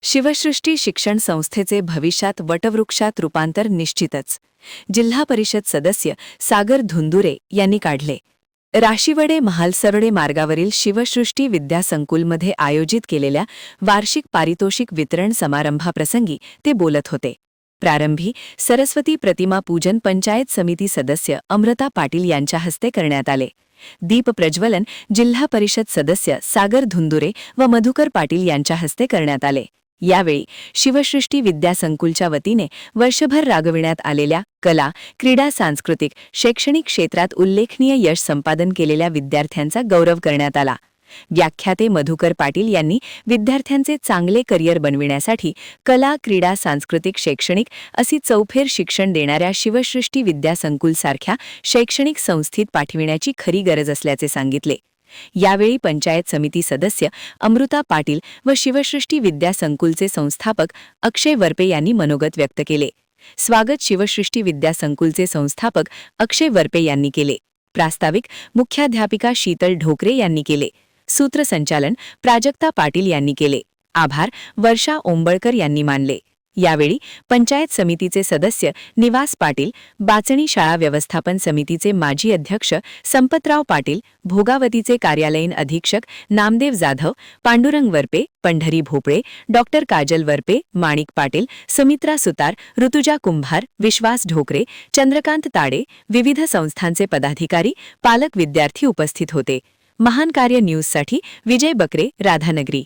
शिवसृष्टी शिक्षण संस्थेचे भविष्यात वटवृक्षात रूपांतर निश्चितच. जिल्हा परिषद सदस्य सागर धुंदुरे यांनी काढले. राशीवडे महालसरडे मार्गावरील शिवसृष्टी विद्यासंकुलमध्ये आयोजित केलेल्या वार्षिक पारितोषिक वितरण समारंभाप्रसंगी ते बोलत होते. प्रारंभी सरस्वती प्रतिमा पूजन पंचायत समिती सदस्य अमृता पाटील यांच्या हस्ते करण्यात आले. दीप प्रज्वलन जिल्हा परिषद सदस्य सागर धुंदुरे व मधुकर पाटील यांच्या हस्ते करण्यात आले. यावेळी शिवसृष्टी विद्यासंकुलच्या वतीने वर्षभर राबविण्यात आलेल्या कला, क्रीडा, सांस्कृतिक, शैक्षणिक क्षेत्रात उल्लेखनीय यश संपादन केलेल्या विद्यार्थ्यांचा गौरव करण्यात आला. व्याख्याते मधुकर पाटील यांनी विद्यार्थ्यांचे चांगले करिअर बनविण्यासाठी कला, क्रीडा, सांस्कृतिक, शैक्षणिक अशी चौफेर शिक्षण देणाऱ्या शिवसृष्टी विद्यासंकुलसारख्या शैक्षणिक संस्थेत पाठविण्याची खरी गरज असल्याचे सांगितले. यावेळी पंचायत समिती सदस्य अमृता पाटील व शिवसृष्टी विद्यासंकुलचे संस्थापक अक्षय वरपे यांनी मनोगत व्यक्त केले. स्वागत शिवसृष्टी विद्यासंकुलचे संस्थापक अक्षय वरपे यांनी केले. प्रास्ताविक मुख्याध्यापिका शीतल ढोकरे यांनी केले. सूत्रसंचालन प्राजक्ता पाटील यांनी केले. आभार वर्षा ओंबळकर यांनी मानले. यावेळी पंचायत समितीचे सदस्य निवास पाटील, बाचणी शाळा व्यवस्थापन समितीचे माजी अध्यक्ष संपतराव पाटील, भोगावतीचे कार्यालयीन अधीक्षक नामदेव जाधव, पांडुरंग वरपे, पंढरी भोपळे, डॉक्टर काजल वरपे, माणिक पाटील, सुमित्रा सुतार, ऋतुजा कुंभार, विश्वास ढोकरे, चंद्रकांत ताडे, विविध संस्थांचे पदाधिकारी, पालक, विद्यार्थी उपस्थित होते. महान कार्य न्यूजसाठी विजय बकरे, राधानगरी.